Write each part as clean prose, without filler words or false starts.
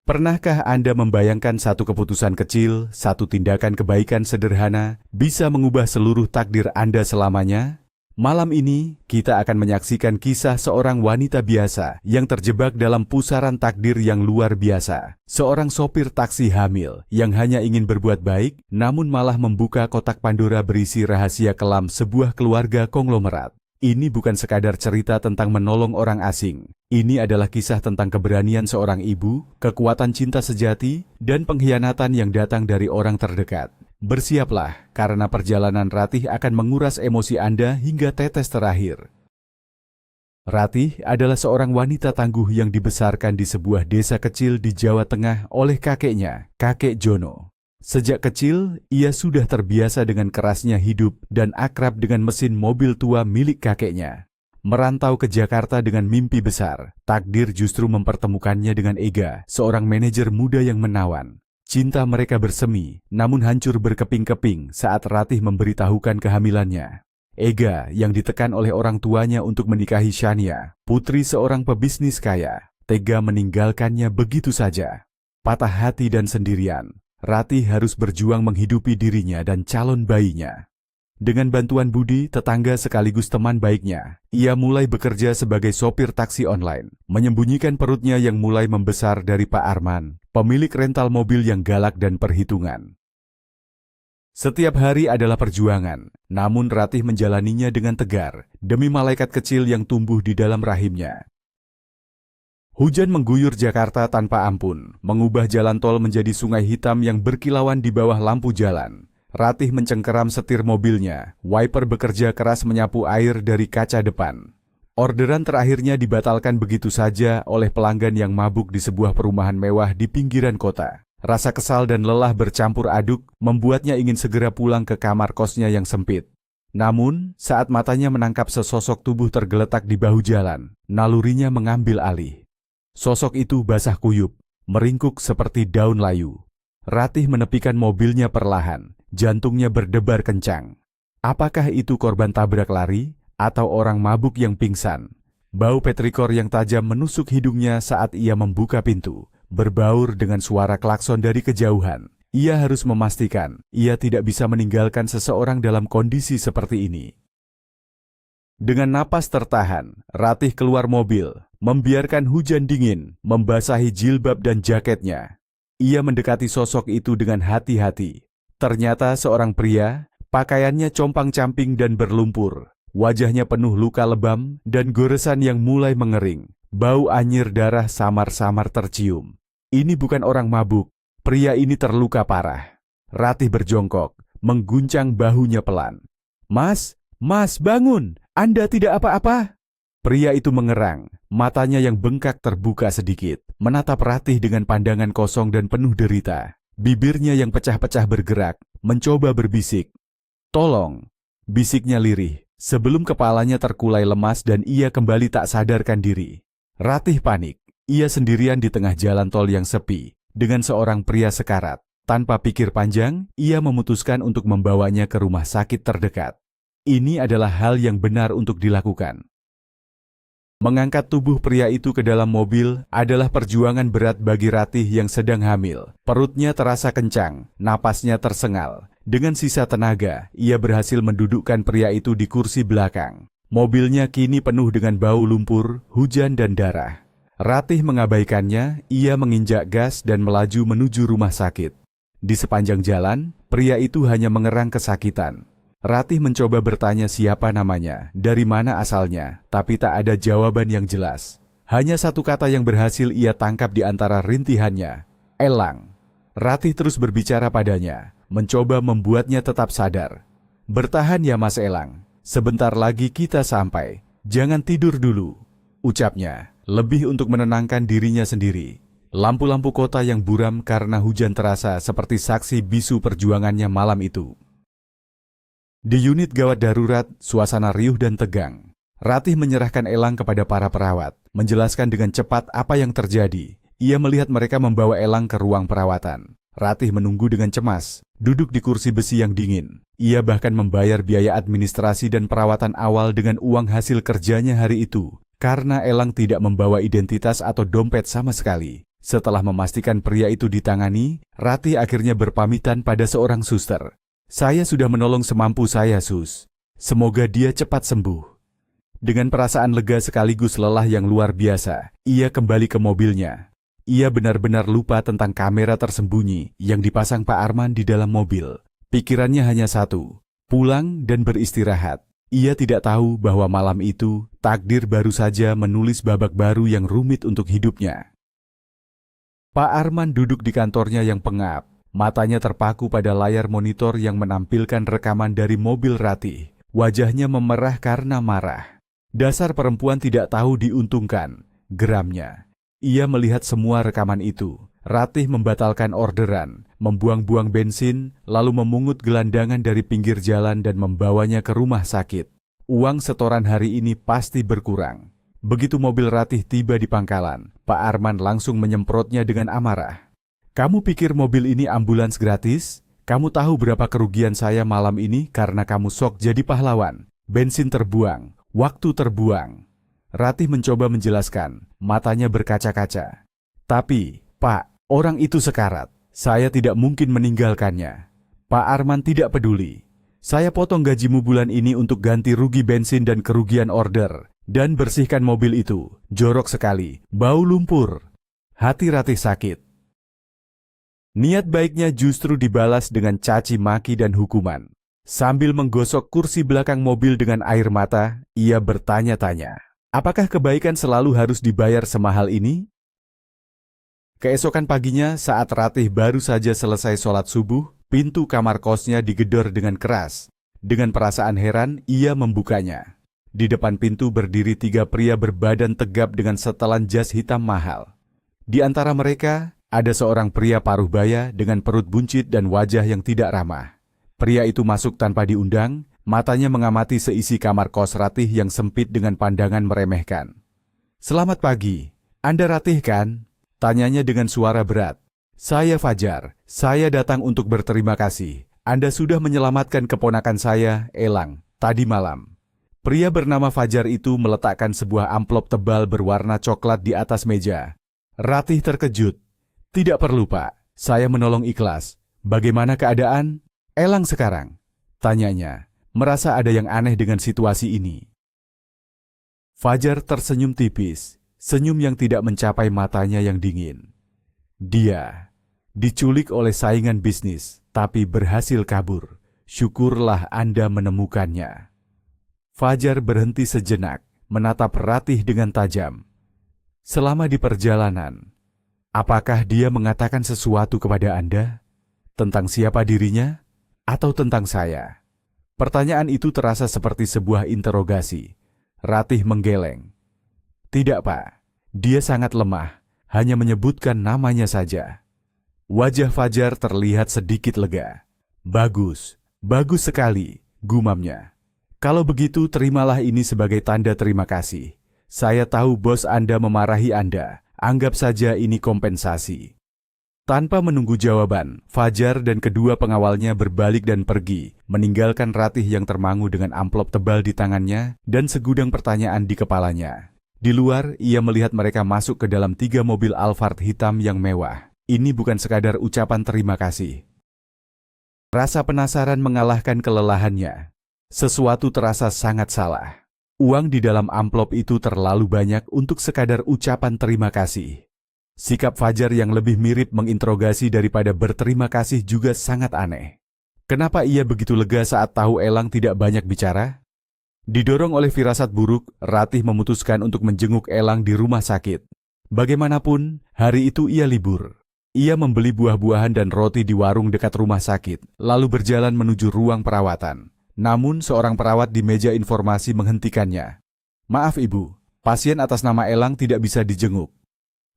Pernahkah Anda membayangkan satu keputusan kecil, satu tindakan kebaikan sederhana, bisa mengubah seluruh takdir Anda selamanya? Malam ini, kita akan menyaksikan kisah seorang wanita biasa yang terjebak dalam pusaran takdir yang luar biasa. Seorang sopir taksi hamil yang hanya ingin berbuat baik, namun malah membuka kotak Pandora berisi rahasia kelam sebuah keluarga konglomerat. Ini bukan sekadar cerita tentang menolong orang asing. Ini adalah kisah tentang keberanian seorang ibu, kekuatan cinta sejati, dan pengkhianatan yang datang dari orang terdekat. Bersiaplah, karena perjalanan Ratih akan menguras emosi Anda hingga tetes terakhir. Ratih adalah seorang wanita tangguh yang dibesarkan di sebuah desa kecil di Jawa Tengah oleh kakeknya, Kakek Jono. Sejak kecil, ia sudah terbiasa dengan kerasnya hidup dan akrab dengan mesin mobil tua milik kakeknya. Merantau ke Jakarta dengan mimpi besar, takdir justru mempertemukannya dengan Ega, seorang manajer muda yang menawan. Cinta mereka bersemi, namun hancur berkeping-keping saat Ratih memberitahukan kehamilannya. Ega, yang ditekan oleh orang tuanya untuk menikahi Shania, putri seorang pebisnis kaya, tega meninggalkannya begitu saja. Patah hati dan sendirian, Ratih harus berjuang menghidupi dirinya dan calon bayinya. Dengan bantuan Budi, tetangga sekaligus teman baiknya, ia mulai bekerja sebagai sopir taksi online, menyembunyikan perutnya yang mulai membesar dari Pak Arman, pemilik rental mobil yang galak dan perhitungan. Setiap hari adalah perjuangan, namun Ratih menjalaninya dengan tegar, demi malaikat kecil yang tumbuh di dalam rahimnya. Hujan mengguyur Jakarta tanpa ampun, mengubah jalan tol menjadi sungai hitam yang berkilauan di bawah lampu jalan. Ratih mencengkeram setir mobilnya, wiper bekerja keras menyapu air dari kaca depan. Orderan terakhirnya dibatalkan begitu saja oleh pelanggan yang mabuk di sebuah perumahan mewah di pinggiran kota. Rasa kesal dan lelah bercampur aduk, membuatnya ingin segera pulang ke kamar kosnya yang sempit. Namun, saat matanya menangkap sesosok tubuh tergeletak di bahu jalan, nalurinya mengambil alih. Sosok itu basah kuyup, meringkuk seperti daun layu. Ratih menepikan mobilnya perlahan, jantungnya berdebar kencang. Apakah itu korban tabrak lari, atau orang mabuk yang pingsan? Bau petrikor yang tajam menusuk hidungnya saat ia membuka pintu, berbaur dengan suara klakson dari kejauhan. Ia harus memastikan, ia tidak bisa meninggalkan seseorang dalam kondisi seperti ini. Dengan napas tertahan, Ratih keluar mobil, membiarkan hujan dingin membasahi jilbab dan jaketnya. Ia mendekati sosok itu dengan hati-hati. Ternyata seorang pria, pakaiannya compang-camping dan berlumpur. Wajahnya penuh luka lebam dan goresan yang mulai mengering. Bau anyir darah samar-samar tercium. Ini bukan orang mabuk, pria ini terluka parah. Ratih berjongkok, mengguncang bahunya pelan. Mas, bangun! Anda tidak apa-apa?" Pria itu mengerang, matanya yang bengkak terbuka sedikit, menatap Ratih dengan pandangan kosong dan penuh derita. Bibirnya yang pecah-pecah bergerak, mencoba berbisik. "Tolong," bisiknya lirih, sebelum kepalanya terkulai lemas dan ia kembali tak sadarkan diri. Ratih panik, ia sendirian di tengah jalan tol yang sepi, dengan seorang pria sekarat. Tanpa pikir panjang, ia memutuskan untuk membawanya ke rumah sakit terdekat. Ini adalah hal yang benar untuk dilakukan. Mengangkat tubuh pria itu ke dalam mobil adalah perjuangan berat bagi Ratih yang sedang hamil. Perutnya terasa kencang, napasnya tersengal. Dengan sisa tenaga, ia berhasil mendudukkan pria itu di kursi belakang. Mobilnya kini penuh dengan bau lumpur, hujan dan darah. Ratih mengabaikannya, ia menginjak gas dan melaju menuju rumah sakit. Di sepanjang jalan, pria itu hanya mengerang kesakitan. Ratih mencoba bertanya siapa namanya, dari mana asalnya, tapi tak ada jawaban yang jelas. Hanya satu kata yang berhasil ia tangkap di antara rintihannya, "Elang." Ratih terus berbicara padanya, mencoba membuatnya tetap sadar. "Bertahan ya Mas Elang, sebentar lagi kita sampai, jangan tidur dulu," ucapnya, lebih untuk menenangkan dirinya sendiri. Lampu-lampu kota yang buram karena hujan terasa seperti saksi bisu perjuangannya malam itu. Di unit gawat darurat, suasana riuh dan tegang. Ratih menyerahkan Elang kepada para perawat, menjelaskan dengan cepat apa yang terjadi. Ia melihat mereka membawa Elang ke ruang perawatan. Ratih menunggu dengan cemas, duduk di kursi besi yang dingin. Ia bahkan membayar biaya administrasi dan perawatan awal dengan uang hasil kerjanya hari itu, karena Elang tidak membawa identitas atau dompet sama sekali. Setelah memastikan pria itu ditangani, Ratih akhirnya berpamitan pada seorang suster. "Saya sudah menolong semampu saya, Sus. Semoga dia cepat sembuh." Dengan perasaan lega sekaligus lelah yang luar biasa, ia kembali ke mobilnya. Ia benar-benar lupa tentang kamera tersembunyi yang dipasang Pak Arman di dalam mobil. Pikirannya hanya satu, pulang dan beristirahat. Ia tidak tahu bahwa malam itu, takdir baru saja menulis babak baru yang rumit untuk hidupnya. Pak Arman duduk di kantornya yang pengap. Matanya terpaku pada layar monitor yang menampilkan rekaman dari mobil Ratih. Wajahnya memerah karena marah. Dasar perempuan tidak tahu diuntungkan, geramnya. Ia melihat semua rekaman itu. Ratih membatalkan orderan, membuang-buang bensin, lalu memungut gelandangan dari pinggir jalan dan membawanya ke rumah sakit. Uang setoran hari ini pasti berkurang. Begitu mobil Ratih tiba di pangkalan, Pak Arman langsung menyemprotnya dengan amarah. "Kamu pikir mobil ini ambulans gratis? Kamu tahu berapa kerugian saya malam ini karena kamu sok jadi pahlawan? Bensin terbuang, waktu terbuang." Ratih mencoba menjelaskan, matanya berkaca-kaca. "Tapi, Pak, orang itu sekarat. Saya tidak mungkin meninggalkannya." Pak Arman tidak peduli. "Saya potong gajimu bulan ini untuk ganti rugi bensin dan kerugian order. Dan bersihkan mobil itu, jorok sekali, bau lumpur." Hati Ratih sakit. Niat baiknya justru dibalas dengan caci maki dan hukuman. Sambil menggosok kursi belakang mobil dengan air mata, ia bertanya-tanya, apakah kebaikan selalu harus dibayar semahal ini? Keesokan paginya, saat Ratih baru saja selesai sholat subuh, pintu kamar kosnya digedor dengan keras. Dengan perasaan heran, ia membukanya. Di depan pintu berdiri 3 pria berbadan tegap dengan setelan jas hitam mahal. Di antara mereka, ada seorang pria paruh baya dengan perut buncit dan wajah yang tidak ramah. Pria itu masuk tanpa diundang, matanya mengamati seisi kamar kos Ratih yang sempit dengan pandangan meremehkan. "Selamat pagi, Anda Ratih kan?" tanyanya dengan suara berat. "Saya Fajar, saya datang untuk berterima kasih. Anda sudah menyelamatkan keponakan saya, Elang, tadi malam." Pria bernama Fajar itu meletakkan sebuah amplop tebal berwarna coklat di atas meja. Ratih terkejut. "Tidak perlu, Pak. Saya menolong ikhlas. Bagaimana keadaan Elang sekarang?" tanyanya, merasa ada yang aneh dengan situasi ini. Fajar tersenyum tipis, senyum yang tidak mencapai matanya yang dingin. "Dia diculik oleh saingan bisnis, tapi berhasil kabur. Syukurlah Anda menemukannya." Fajar berhenti sejenak, menatap Ratih dengan tajam. "Selama di perjalanan, apakah dia mengatakan sesuatu kepada Anda? Tentang siapa dirinya? Atau tentang saya?" Pertanyaan itu terasa seperti sebuah interogasi. Ratih menggeleng. "Tidak, Pak. Dia sangat lemah, hanya menyebutkan namanya saja." Wajah Fajar terlihat sedikit lega. Bagus sekali," gumamnya. "Kalau begitu terimalah ini sebagai tanda terima kasih. Saya tahu bos Anda memarahi Anda, anggap saja ini kompensasi." Tanpa menunggu jawaban, Fajar dan kedua pengawalnya berbalik dan pergi, meninggalkan Ratih yang termangu dengan amplop tebal di tangannya dan segudang pertanyaan di kepalanya. Di luar, ia melihat mereka masuk ke dalam 3 mobil Alphard hitam yang mewah. Ini bukan sekadar ucapan terima kasih. Rasa penasaran mengalahkan kelelahannya. Sesuatu terasa sangat salah. Uang di dalam amplop itu terlalu banyak untuk sekadar ucapan terima kasih. Sikap Fajar yang lebih mirip menginterogasi daripada berterima kasih juga sangat aneh. Kenapa ia begitu lega saat tahu Elang tidak banyak bicara? Didorong oleh firasat buruk, Ratih memutuskan untuk menjenguk Elang di rumah sakit. Bagaimanapun, hari itu ia libur. Ia membeli buah-buahan dan roti di warung dekat rumah sakit, lalu berjalan menuju ruang perawatan. Namun seorang perawat di meja informasi menghentikannya. "Maaf Ibu, pasien atas nama Elang tidak bisa dijenguk."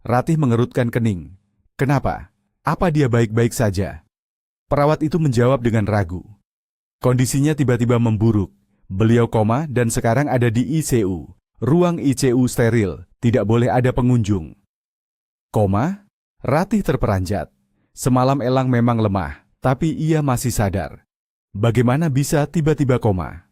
Ratih mengerutkan kening. "Kenapa? Apa dia baik-baik saja?" Perawat itu menjawab dengan ragu. "Kondisinya tiba-tiba memburuk. Beliau koma dan sekarang ada di ICU. Ruang ICU steril, tidak boleh ada pengunjung." "Koma?" Ratih terperanjat. Semalam Elang memang lemah, tapi ia masih sadar. Bagaimana bisa tiba-tiba koma?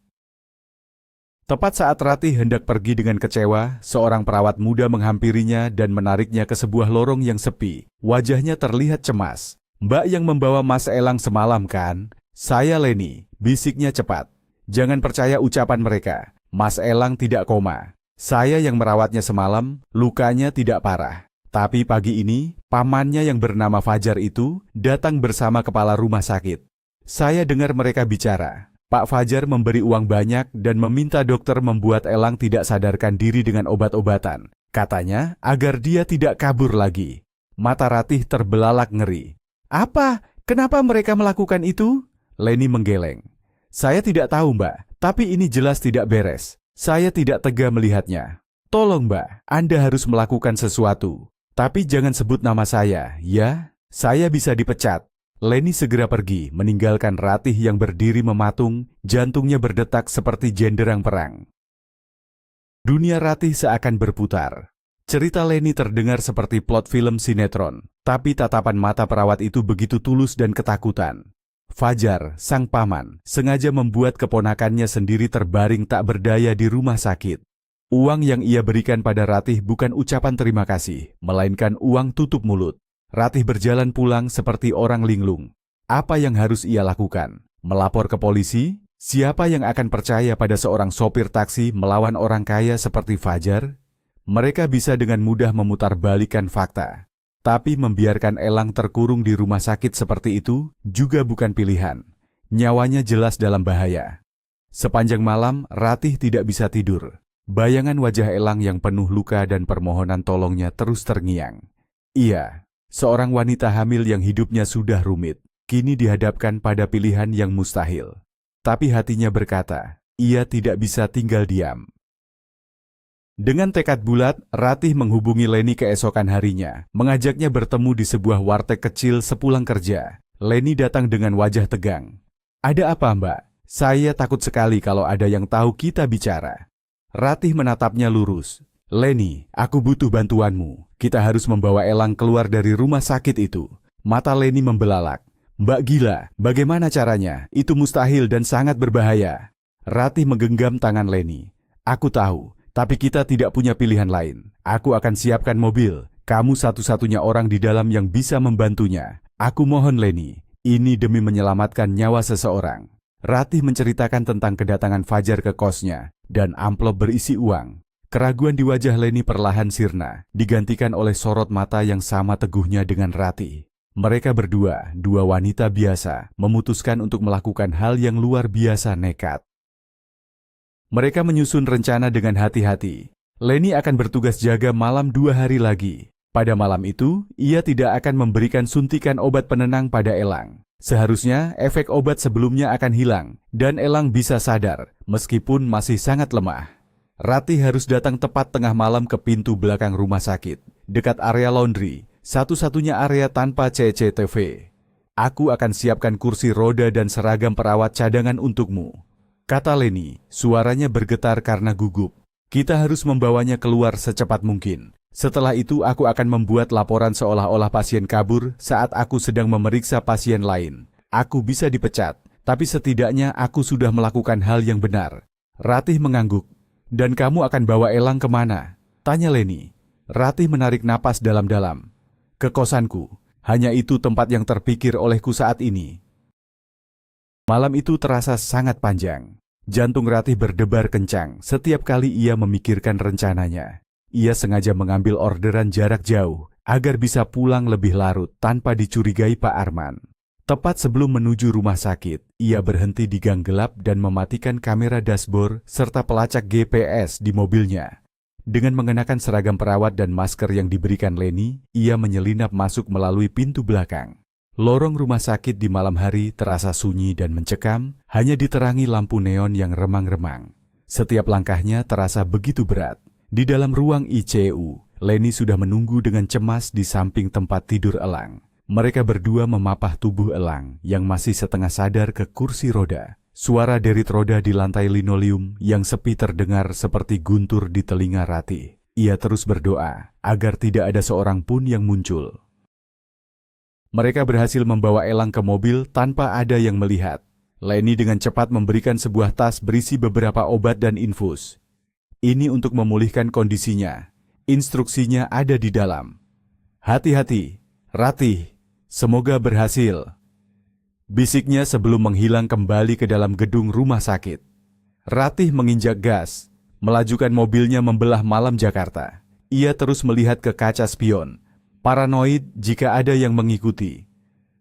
Tepat saat Ratih hendak pergi dengan kecewa, seorang perawat muda menghampirinya dan menariknya ke sebuah lorong yang sepi. Wajahnya terlihat cemas. "Mbak yang membawa Mas Elang semalam kan?" "Saya Leni," bisiknya cepat. "Jangan percaya ucapan mereka. Mas Elang tidak koma. Saya yang merawatnya semalam, lukanya tidak parah. Tapi pagi ini, pamannya yang bernama Fajar itu datang bersama kepala rumah sakit. Saya dengar mereka bicara. Pak Fajar memberi uang banyak dan meminta dokter membuat Elang tidak sadarkan diri dengan obat-obatan. Katanya agar dia tidak kabur lagi." Mata Ratih terbelalak ngeri. "Apa? Kenapa mereka melakukan itu?" Leni menggeleng. "Saya tidak tahu, Mbak, tapi ini jelas tidak beres. Saya tidak tega melihatnya. Tolong, Mbak, Anda harus melakukan sesuatu. Tapi jangan sebut nama saya, ya? Saya bisa dipecat." Leni segera pergi, meninggalkan Ratih yang berdiri mematung, jantungnya berdetak seperti jenderang perang. Dunia Ratih seakan berputar. Cerita Leni terdengar seperti plot film sinetron, tapi tatapan mata perawat itu begitu tulus dan ketakutan. Fajar, sang paman, sengaja membuat keponakannya sendiri terbaring tak berdaya di rumah sakit. Uang yang ia berikan pada Ratih bukan ucapan terima kasih, melainkan uang tutup mulut. Ratih berjalan pulang seperti orang linglung. Apa yang harus ia lakukan? Melapor ke polisi? Siapa yang akan percaya pada seorang sopir taksi melawan orang kaya seperti Fajar? Mereka bisa dengan mudah memutarbalikkan fakta. Tapi membiarkan Elang terkurung di rumah sakit seperti itu juga bukan pilihan. Nyawanya jelas dalam bahaya. Sepanjang malam, Ratih tidak bisa tidur. Bayangan wajah Elang yang penuh luka dan permohonan tolongnya terus terngiang. Iya. Seorang wanita hamil yang hidupnya sudah rumit, kini dihadapkan pada pilihan yang mustahil. Tapi hatinya berkata, ia tidak bisa tinggal diam. Dengan tekad bulat, Ratih menghubungi Leni keesokan harinya, mengajaknya bertemu di sebuah warteg kecil sepulang kerja. Leni datang dengan wajah tegang. "Ada apa, Mbak? Saya takut sekali kalau ada yang tahu kita bicara." Ratih menatapnya lurus. "Leni, aku butuh bantuanmu. Kita harus membawa Elang keluar dari rumah sakit itu." Mata Leni membelalak. "Mbak gila, bagaimana caranya? Itu mustahil dan sangat berbahaya." Ratih menggenggam tangan Leni. "Aku tahu, tapi kita tidak punya pilihan lain. Aku akan siapkan mobil. Kamu satu-satunya orang di dalam yang bisa membantunya. Aku mohon Leni, ini demi menyelamatkan nyawa seseorang." Ratih menceritakan tentang kedatangan Fajar ke kosnya dan amplop berisi uang. Keraguan di wajah Leni perlahan sirna, digantikan oleh sorot mata yang sama teguhnya dengan Ratih. Mereka berdua, dua wanita biasa, memutuskan untuk melakukan hal yang luar biasa nekat. Mereka menyusun rencana dengan hati-hati. Leni akan bertugas jaga malam 2 hari lagi. Pada malam itu, ia tidak akan memberikan suntikan obat penenang pada Elang. Seharusnya efek obat sebelumnya akan hilang, dan Elang bisa sadar, meskipun masih sangat lemah. Ratih harus datang tepat tengah malam ke pintu belakang rumah sakit, dekat area laundry, satu-satunya area tanpa CCTV. "Aku akan siapkan kursi roda dan seragam perawat cadangan untukmu," kata Leni, suaranya bergetar karena gugup. "Kita harus membawanya keluar secepat mungkin. Setelah itu aku akan membuat laporan seolah-olah pasien kabur saat aku sedang memeriksa pasien lain. Aku bisa dipecat, tapi setidaknya aku sudah melakukan hal yang benar." Ratih mengangguk. "Dan kamu akan bawa Elang kemana?" tanya Leni. Ratih menarik napas dalam-dalam. "Ke kosanku. Hanya itu tempat yang terpikir olehku saat ini." Malam itu terasa sangat panjang. Jantung Ratih berdebar kencang setiap kali ia memikirkan rencananya. Ia sengaja mengambil orderan jarak jauh agar bisa pulang lebih larut tanpa dicurigai Pak Arman. Tepat sebelum menuju rumah sakit, ia berhenti di gang gelap dan mematikan kamera dashboard serta pelacak GPS di mobilnya. Dengan mengenakan seragam perawat dan masker yang diberikan Leni, ia menyelinap masuk melalui pintu belakang. Lorong rumah sakit di malam hari terasa sunyi dan mencekam, hanya diterangi lampu neon yang remang-remang. Setiap langkahnya terasa begitu berat. Di dalam ruang ICU, Leni sudah menunggu dengan cemas di samping tempat tidur Elang. Mereka berdua memapah tubuh Elang yang masih setengah sadar ke kursi roda. Suara derit roda di lantai linoleum yang sepi terdengar seperti guntur di telinga Ratih. Ia terus berdoa agar tidak ada seorang pun yang muncul. Mereka berhasil membawa Elang ke mobil tanpa ada yang melihat. Leni dengan cepat memberikan sebuah tas berisi beberapa obat dan infus. Ini untuk memulihkan kondisinya. Instruksinya ada di dalam. Hati-hati, Ratih. Semoga berhasil. Bisiknya sebelum menghilang kembali ke dalam gedung rumah sakit. Ratih menginjak gas, melajukan mobilnya membelah malam Jakarta. Ia terus melihat ke kaca spion, paranoid jika ada yang mengikuti.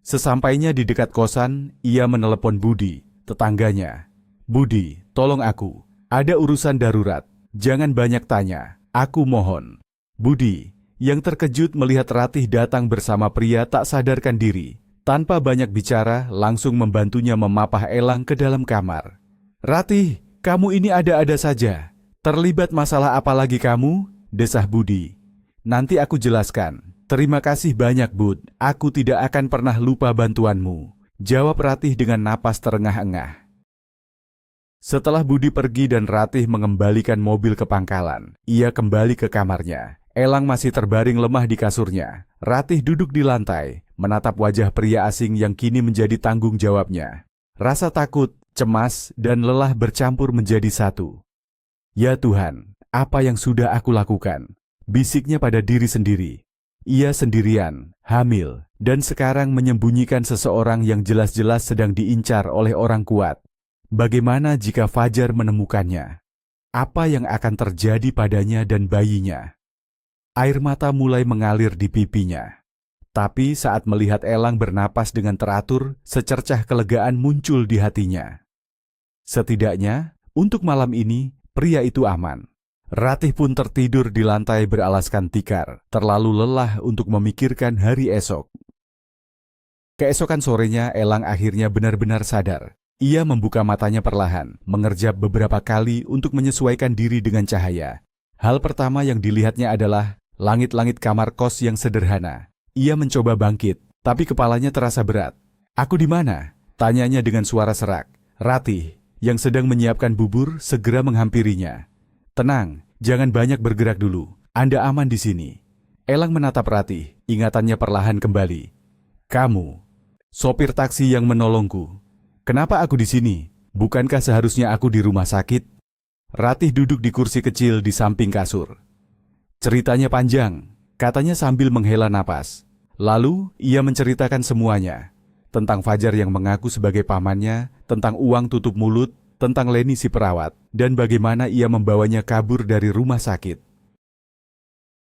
Sesampainya di dekat kosan, ia menelepon Budi, tetangganya. Budi, tolong aku. Ada urusan darurat. Jangan banyak tanya. Aku mohon. Budi, yang terkejut melihat Ratih datang bersama pria tak sadarkan diri, tanpa banyak bicara langsung membantunya memapah Elang ke dalam kamar. Ratih, kamu ini ada-ada saja. Terlibat masalah apa lagi kamu? Desah Budi. Nanti aku jelaskan. Terima kasih banyak, Bud. Aku tidak akan pernah lupa bantuanmu. Jawab Ratih dengan napas terengah-engah. Setelah Budi pergi dan Ratih mengembalikan mobil ke pangkalan, ia kembali ke kamarnya. Elang masih terbaring lemah di kasurnya. Ratih duduk di lantai, menatap wajah pria asing yang kini menjadi tanggung jawabnya. Rasa takut, cemas, dan lelah bercampur menjadi satu. Ya Tuhan, apa yang sudah aku lakukan? Bisiknya pada diri sendiri. Ia sendirian, hamil, dan sekarang menyembunyikan seseorang yang jelas-jelas sedang diincar oleh orang kuat. Bagaimana jika Fajar menemukannya? Apa yang akan terjadi padanya dan bayinya? Air mata mulai mengalir di pipinya. Tapi saat melihat Elang bernapas dengan teratur, secercah kelegaan muncul di hatinya. Setidaknya, untuk malam ini, pria itu aman. Ratih pun tertidur di lantai beralaskan tikar, terlalu lelah untuk memikirkan hari esok. Keesokan sorenya, Elang akhirnya benar-benar sadar. Ia membuka matanya perlahan, mengerjap beberapa kali untuk menyesuaikan diri dengan cahaya. Hal pertama yang dilihatnya adalah langit-langit kamar kos yang sederhana. Ia mencoba bangkit, tapi kepalanya terasa berat. "Aku di mana?" tanyanya dengan suara serak. Ratih, yang sedang menyiapkan bubur, segera menghampirinya. "Tenang, jangan banyak bergerak dulu. Anda aman di sini." Elang menatap Ratih, ingatannya perlahan kembali. "Kamu, sopir taksi yang menolongku. Kenapa aku di sini? Bukankah seharusnya aku di rumah sakit?" Ratih duduk di kursi kecil di samping kasur. "Ceritanya panjang," katanya sambil menghela napas. Lalu ia menceritakan semuanya. Tentang Fajar yang mengaku sebagai pamannya, tentang uang tutup mulut, tentang Leni si perawat, dan bagaimana ia membawanya kabur dari rumah sakit.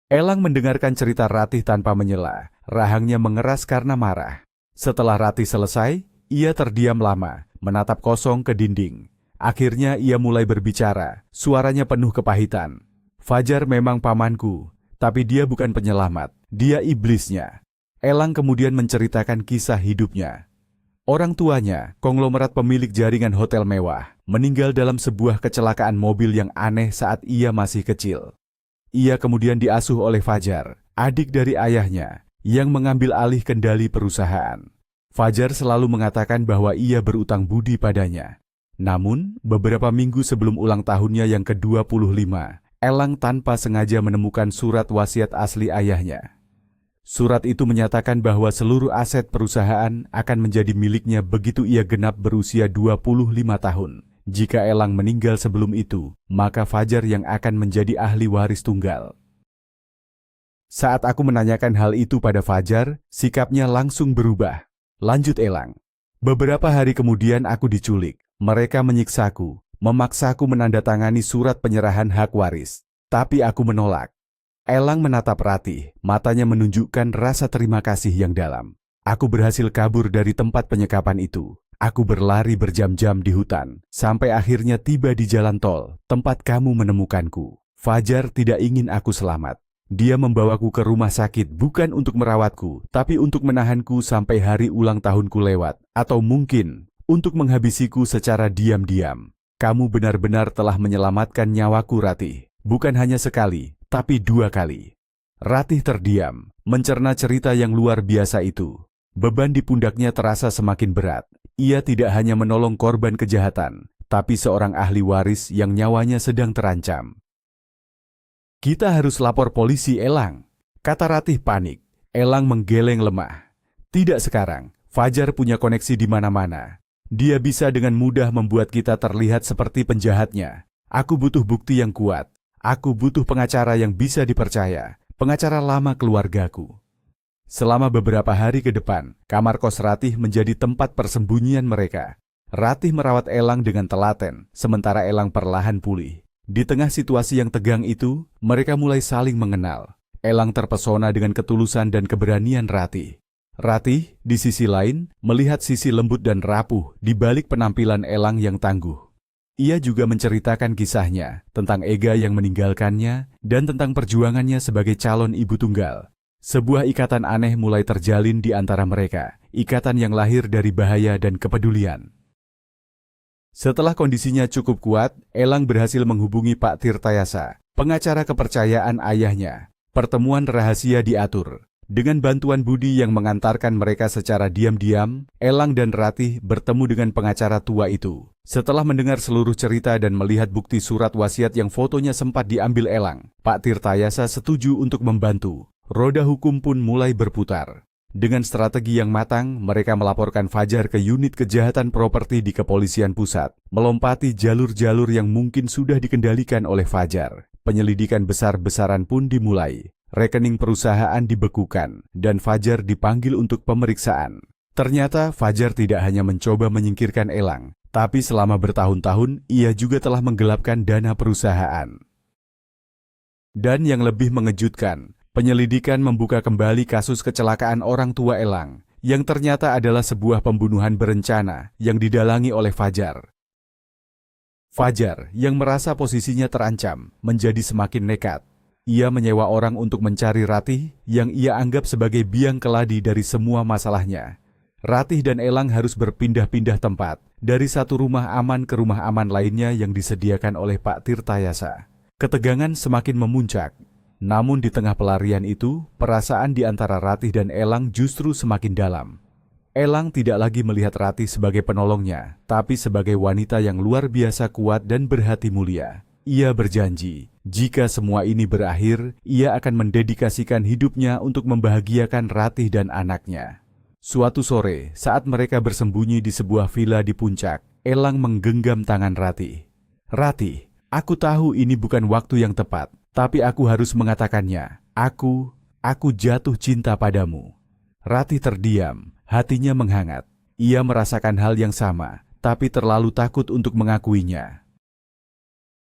Elang mendengarkan cerita Ratih tanpa menyela. Rahangnya mengeras karena marah. Setelah Ratih selesai, ia terdiam lama, menatap kosong ke dinding. Akhirnya ia mulai berbicara, suaranya penuh kepahitan. "Fajar memang pamanku, tapi dia bukan penyelamat, dia iblisnya." Elang kemudian menceritakan kisah hidupnya. Orang tuanya, konglomerat pemilik jaringan hotel mewah, meninggal dalam sebuah kecelakaan mobil yang aneh saat ia masih kecil. Ia kemudian diasuh oleh Fajar, adik dari ayahnya, yang mengambil alih kendali perusahaan. Fajar selalu mengatakan bahwa ia berutang budi padanya. Namun, beberapa minggu sebelum ulang tahunnya yang ke-25, Elang tanpa sengaja menemukan surat wasiat asli ayahnya. Surat itu menyatakan bahwa seluruh aset perusahaan akan menjadi miliknya begitu ia genap berusia 25 tahun. Jika Elang meninggal sebelum itu, maka Fajar yang akan menjadi ahli waris tunggal. Saat aku menanyakan hal itu pada Fajar, sikapnya langsung berubah. Lanjut Elang. "Beberapa hari kemudian aku diculik. Mereka menyiksaku, memaksaku menandatangani surat penyerahan hak waris. Tapi aku menolak." Elang menatap Ratih, matanya menunjukkan rasa terima kasih yang dalam. "Aku berhasil kabur dari tempat penyekapan itu. Aku berlari berjam-jam di hutan, sampai akhirnya tiba di jalan tol, tempat kamu menemukanku. Fajar tidak ingin aku selamat. Dia membawaku ke rumah sakit bukan untuk merawatku, tapi untuk menahanku sampai hari ulang tahunku lewat, atau mungkin untuk menghabisiku secara diam-diam. Kamu benar-benar telah menyelamatkan nyawaku, Ratih. Bukan hanya sekali, tapi 2 kali." Ratih terdiam, mencerna cerita yang luar biasa itu. Beban di pundaknya terasa semakin berat. Ia tidak hanya menolong korban kejahatan, tapi seorang ahli waris yang nyawanya sedang terancam. "Kita harus lapor polisi, Elang," kata Ratih panik. Elang menggeleng lemah. "Tidak sekarang, Fajar punya koneksi di mana-mana. Dia bisa dengan mudah membuat kita terlihat seperti penjahatnya. Aku butuh bukti yang kuat. Aku butuh pengacara yang bisa dipercaya, pengacara lama keluargaku. Selama beberapa hari ke depan, kamar kos Ratih menjadi tempat persembunyian mereka. Ratih merawat Elang dengan telaten, sementara Elang perlahan pulih. Di tengah situasi yang tegang itu, mereka mulai saling mengenal. Elang terpesona dengan ketulusan dan keberanian Ratih. Ratih, di sisi lain, melihat sisi lembut dan rapuh di balik penampilan Elang yang tangguh. Ia juga menceritakan kisahnya tentang Ega yang meninggalkannya dan tentang perjuangannya sebagai calon ibu tunggal. Sebuah ikatan aneh mulai terjalin di antara mereka, ikatan yang lahir dari bahaya dan kepedulian. Setelah kondisinya cukup kuat, Elang berhasil menghubungi Pak Tirtayasa, pengacara kepercayaan ayahnya. Pertemuan rahasia diatur. Dengan bantuan Budi yang mengantarkan mereka secara diam-diam, Elang dan Ratih bertemu dengan pengacara tua itu. Setelah mendengar seluruh cerita dan melihat bukti surat wasiat yang fotonya sempat diambil Elang, Pak Tirtayasa setuju untuk membantu. Roda hukum pun mulai berputar. Dengan strategi yang matang, mereka melaporkan Fajar ke unit kejahatan properti di Kepolisian Pusat, melompati jalur-jalur yang mungkin sudah dikendalikan oleh Fajar. Penyelidikan besar-besaran pun dimulai. Rekening perusahaan dibekukan, dan Fajar dipanggil untuk pemeriksaan. Ternyata Fajar tidak hanya mencoba menyingkirkan Elang, tapi selama bertahun-tahun ia juga telah menggelapkan dana perusahaan. Dan yang lebih mengejutkan, penyelidikan membuka kembali kasus kecelakaan orang tua Elang, yang ternyata adalah sebuah pembunuhan berencana yang didalangi oleh Fajar. Fajar, yang merasa posisinya terancam, menjadi semakin nekat. Ia menyewa orang untuk mencari Ratih yang ia anggap sebagai biang keladi dari semua masalahnya. Ratih dan Elang harus berpindah-pindah tempat, dari satu rumah aman ke rumah aman lainnya yang disediakan oleh Pak Tirtayasa. Ketegangan semakin memuncak. Namun di tengah pelarian itu, perasaan di antara Ratih dan Elang justru semakin dalam. Elang tidak lagi melihat Ratih sebagai penolongnya, tapi sebagai wanita yang luar biasa kuat dan berhati mulia. Ia berjanji, jika semua ini berakhir, ia akan mendedikasikan hidupnya untuk membahagiakan Ratih dan anaknya. Suatu sore, saat mereka bersembunyi di sebuah villa di puncak, Elang menggenggam tangan Ratih. Ratih, aku tahu ini bukan waktu yang tepat, tapi aku harus mengatakannya. Aku jatuh cinta padamu. Ratih terdiam, hatinya menghangat. Ia merasakan hal yang sama, tapi terlalu takut untuk mengakuinya.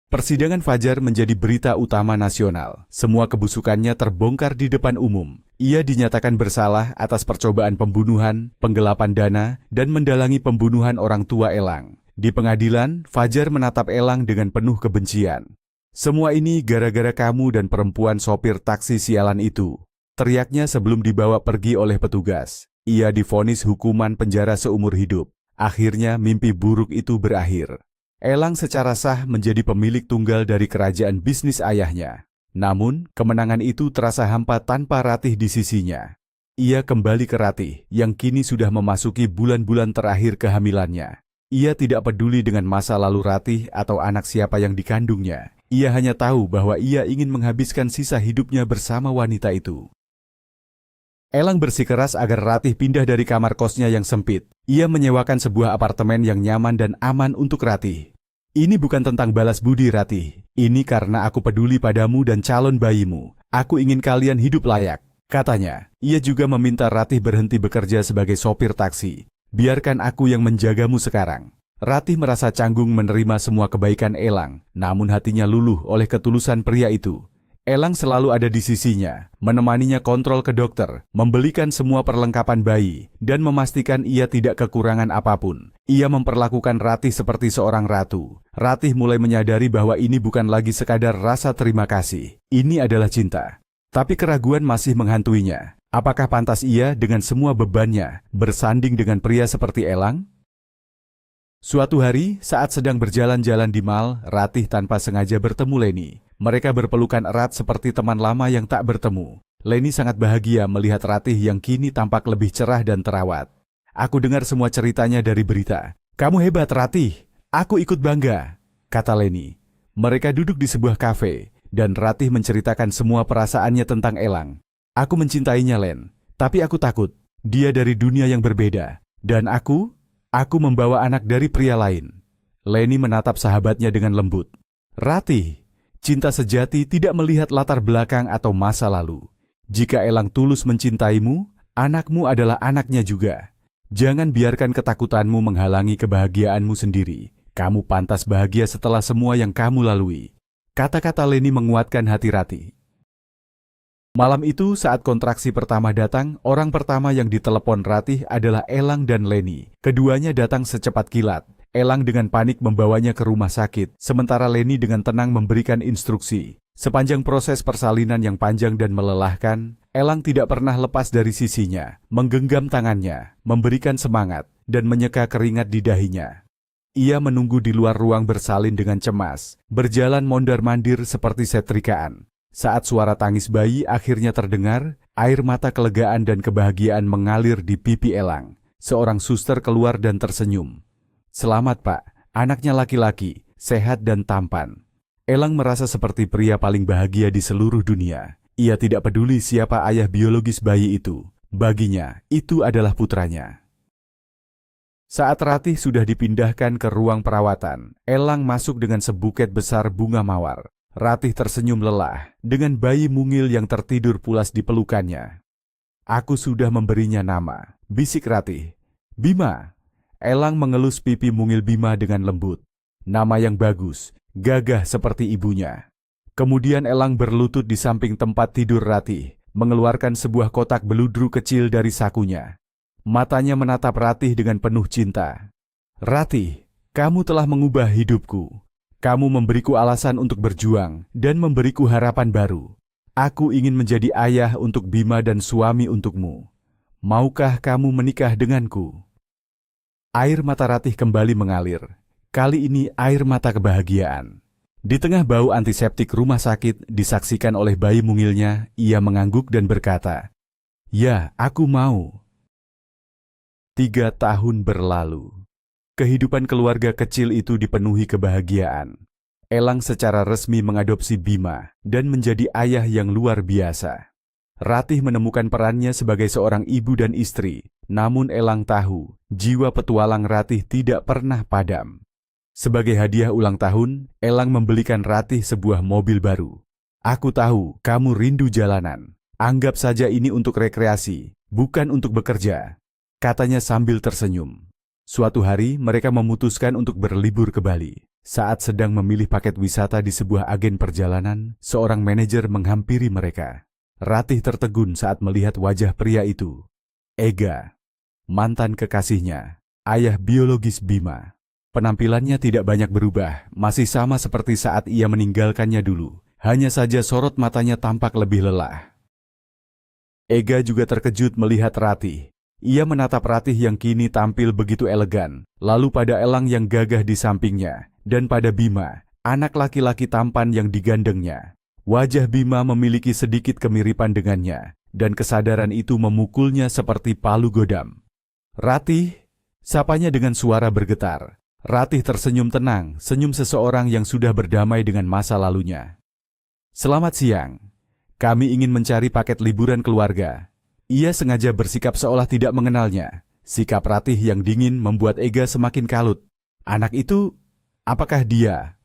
Persidangan Fajar menjadi berita utama nasional. Semua kebusukannya terbongkar di depan umum. Ia dinyatakan bersalah atas percobaan pembunuhan, penggelapan dana, dan mendalangi pembunuhan orang tua Elang. Di pengadilan, Fajar menatap Elang dengan penuh kebencian. Semua ini gara-gara kamu dan perempuan sopir taksi sialan itu, teriaknya sebelum dibawa pergi oleh petugas. Ia divonis hukuman penjara seumur hidup. Akhirnya mimpi buruk itu berakhir. Elang secara sah menjadi pemilik tunggal dari kerajaan bisnis ayahnya. Namun, kemenangan itu terasa hampa tanpa Ratih di sisinya. Ia kembali ke Ratih, yang kini sudah memasuki bulan-bulan terakhir kehamilannya. Ia tidak peduli dengan masa lalu Ratih atau anak siapa yang dikandungnya. Ia hanya tahu bahwa ia ingin menghabiskan sisa hidupnya bersama wanita itu. Elang bersikeras agar Ratih pindah dari kamar kosnya yang sempit. Ia menyewakan sebuah apartemen yang nyaman dan aman untuk Ratih. Ini bukan tentang balas budi, Ratih. Ini karena aku peduli padamu dan calon bayimu. Aku ingin kalian hidup layak, katanya. Ia juga meminta Ratih berhenti bekerja sebagai sopir taksi. Biarkan aku yang menjagamu sekarang. Ratih merasa canggung menerima semua kebaikan Elang, namun hatinya luluh oleh ketulusan pria itu. Elang selalu ada di sisinya, menemaninya kontrol ke dokter, membelikan semua perlengkapan bayi, dan memastikan ia tidak kekurangan apapun. Ia memperlakukan Ratih seperti seorang ratu. Ratih mulai menyadari bahwa ini bukan lagi sekadar rasa terima kasih. Ini adalah cinta. Tapi keraguan masih menghantuinya. Apakah pantas ia dengan semua bebannya bersanding dengan pria seperti Elang? Suatu hari, saat sedang berjalan-jalan di mal, Ratih tanpa sengaja bertemu Leni. Mereka berpelukan erat seperti teman lama yang tak bertemu. Leni sangat bahagia melihat Ratih yang kini tampak lebih cerah dan terawat. Aku dengar semua ceritanya dari berita. Kamu hebat, Ratih. Aku ikut bangga, kata Leni. Mereka duduk di sebuah kafe, dan Ratih menceritakan semua perasaannya tentang Elang. Aku mencintainya, Len. Tapi aku takut. Dia dari dunia yang berbeda. Dan aku Aku membawa anak dari pria lain. Leni menatap sahabatnya dengan lembut. Ratih, cinta sejati tidak melihat latar belakang atau masa lalu. Jika Elang tulus mencintaimu, anakmu adalah anaknya juga. Jangan biarkan ketakutanmu menghalangi kebahagiaanmu sendiri. Kamu pantas bahagia setelah semua yang kamu lalui. Kata-kata Leni menguatkan hati Ratih. Malam itu saat kontraksi pertama datang, orang pertama yang ditelepon Ratih adalah Elang dan Leni. Keduanya datang secepat kilat. Elang dengan panik membawanya ke rumah sakit, sementara Leni dengan tenang memberikan instruksi. Sepanjang proses persalinan yang panjang dan melelahkan, Elang tidak pernah lepas dari sisinya, menggenggam tangannya, memberikan semangat, dan menyeka keringat di dahinya. Ia menunggu di luar ruang bersalin dengan cemas, berjalan mondar-mandir seperti setrikaan. Saat suara tangis bayi akhirnya terdengar, air mata kelegaan dan kebahagiaan mengalir di pipi Elang. Seorang suster keluar dan tersenyum. Selamat Pak, anaknya laki-laki, sehat dan tampan. Elang merasa seperti pria paling bahagia di seluruh dunia. Ia tidak peduli siapa ayah biologis bayi itu. Baginya, itu adalah putranya. Saat Ratih sudah dipindahkan ke ruang perawatan, Elang masuk dengan sebuket besar bunga mawar. Ratih tersenyum lelah dengan bayi mungil yang tertidur pulas di pelukannya. Aku sudah memberinya nama, bisik Ratih. Bima. Elang mengelus pipi mungil Bima dengan lembut. Nama yang bagus, gagah seperti ibunya. Kemudian Elang berlutut di samping tempat tidur Ratih, mengeluarkan sebuah kotak beludru kecil dari sakunya. Matanya menatap Ratih dengan penuh cinta. Ratih, kamu telah mengubah hidupku. Kamu memberiku alasan untuk berjuang dan memberiku harapan baru. Aku ingin menjadi ayah untuk Bima dan suami untukmu. Maukah kamu menikah denganku? Air mata Ratih kembali mengalir. Kali ini air mata kebahagiaan. Di tengah bau antiseptik rumah sakit disaksikan oleh bayi mungilnya, ia mengangguk dan berkata, "Ya, aku mau." 3 tahun berlalu. Kehidupan keluarga kecil itu dipenuhi kebahagiaan. Elang secara resmi mengadopsi Bima dan menjadi ayah yang luar biasa. Ratih menemukan perannya sebagai seorang ibu dan istri, namun Elang tahu, jiwa petualang Ratih tidak pernah padam. Sebagai hadiah ulang tahun, Elang membelikan Ratih sebuah mobil baru. Aku tahu kamu rindu jalanan. Anggap saja ini untuk rekreasi, bukan untuk bekerja, katanya sambil tersenyum. Suatu hari mereka memutuskan untuk berlibur ke Bali. Saat sedang memilih paket wisata di sebuah agen perjalanan, seorang manajer menghampiri mereka. Ratih tertegun saat melihat wajah pria itu. Ega, mantan kekasihnya, ayah biologis Bima. Penampilannya tidak banyak berubah, masih sama seperti saat ia meninggalkannya dulu. Hanya saja sorot matanya tampak lebih lelah. Ega juga terkejut melihat Ratih. Ia menatap Ratih yang kini tampil begitu elegan, lalu pada Elang yang gagah di sampingnya, dan pada Bima, anak laki-laki tampan yang digandengnya. Wajah Bima memiliki sedikit kemiripan dengannya, dan kesadaran itu memukulnya seperti palu godam. Ratih, sapanya dengan suara bergetar. Ratih tersenyum tenang, senyum seseorang yang sudah berdamai dengan masa lalunya. Selamat siang, kami ingin mencari paket liburan keluarga. Ia sengaja bersikap seolah tidak mengenalnya. Sikap Ratih yang dingin membuat Ega semakin kalut. Anak itu, apakah dia?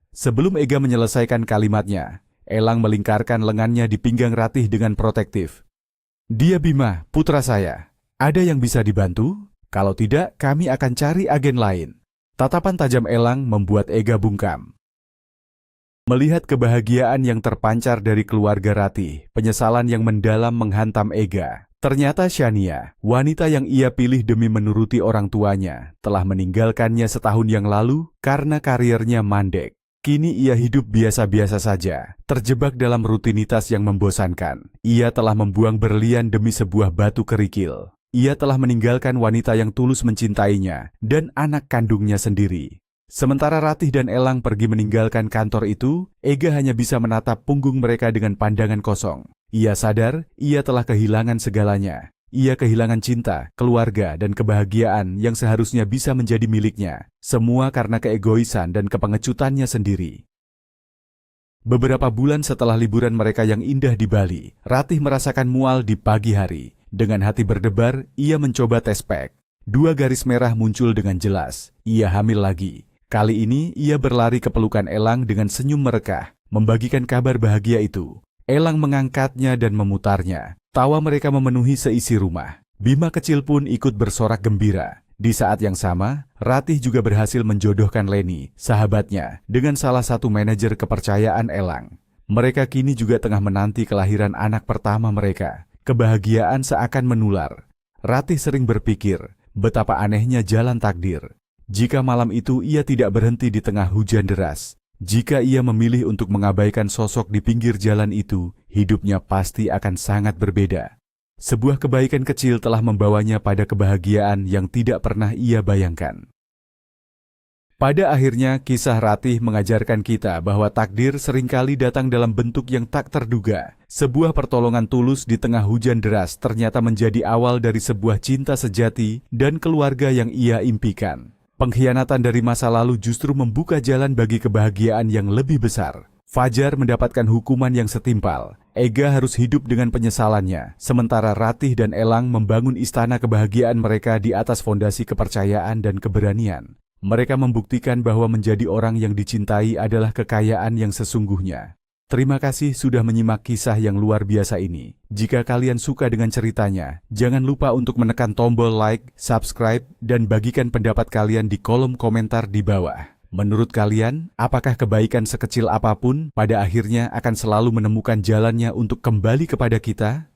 Sebelum Ega menyelesaikan kalimatnya, Elang melingkarkan lengannya di pinggang Ratih dengan protektif. Dia Bima, putra saya. Ada yang bisa dibantu? Kalau tidak, kami akan cari agen lain. Tatapan tajam Elang membuat Ega bungkam. Melihat kebahagiaan yang terpancar dari keluarga Ratih, penyesalan yang mendalam menghantam Ega. Ternyata Shania, wanita yang ia pilih demi menuruti orang tuanya, telah meninggalkannya setahun yang lalu karena karirnya mandek. Kini ia hidup biasa-biasa saja, terjebak dalam rutinitas yang membosankan. Ia telah membuang berlian demi sebuah batu kerikil. Ia telah meninggalkan wanita yang tulus mencintainya dan anak kandungnya sendiri. Sementara Ratih dan Elang pergi meninggalkan kantor itu, Ega hanya bisa menatap punggung mereka dengan pandangan kosong. Ia sadar, ia telah kehilangan segalanya. Ia kehilangan cinta, keluarga, dan kebahagiaan yang seharusnya bisa menjadi miliknya. Semua karena keegoisan dan kepengecutannya sendiri. Beberapa bulan setelah liburan mereka yang indah di Bali, Ratih merasakan mual di pagi hari. Dengan hati berdebar, ia mencoba tes pack. 2 garis merah muncul dengan jelas. Ia hamil lagi. Kali ini ia berlari ke pelukan Elang dengan senyum merekah, membagikan kabar bahagia itu. Elang mengangkatnya dan memutarnya. Tawa mereka memenuhi seisi rumah. Bima kecil pun ikut bersorak gembira. Di saat yang sama, Ratih juga berhasil menjodohkan Leni, sahabatnya, dengan salah satu manajer kepercayaan Elang. Mereka kini juga tengah menanti kelahiran anak pertama mereka. Kebahagiaan seakan menular. Ratih sering berpikir, betapa anehnya jalan takdir. Jika malam itu ia tidak berhenti di tengah hujan deras, jika ia memilih untuk mengabaikan sosok di pinggir jalan itu, hidupnya pasti akan sangat berbeda. Sebuah kebaikan kecil telah membawanya pada kebahagiaan yang tidak pernah ia bayangkan. Pada akhirnya, kisah Ratih mengajarkan kita bahwa takdir seringkali datang dalam bentuk yang tak terduga. Sebuah pertolongan tulus di tengah hujan deras ternyata menjadi awal dari sebuah cinta sejati dan keluarga yang ia impikan. Pengkhianatan dari masa lalu justru membuka jalan bagi kebahagiaan yang lebih besar. Fajar mendapatkan hukuman yang setimpal. Ega harus hidup dengan penyesalannya, sementara Ratih dan Elang membangun istana kebahagiaan mereka di atas fondasi kepercayaan dan keberanian. Mereka membuktikan bahwa menjadi orang yang dicintai adalah kekayaan yang sesungguhnya. Terima kasih sudah menyimak kisah yang luar biasa ini. Jika kalian suka dengan ceritanya, jangan lupa untuk menekan tombol like, subscribe, dan bagikan pendapat kalian di kolom komentar di bawah. Menurut kalian, apakah kebaikan sekecil apapun pada akhirnya akan selalu menemukan jalannya untuk kembali kepada kita?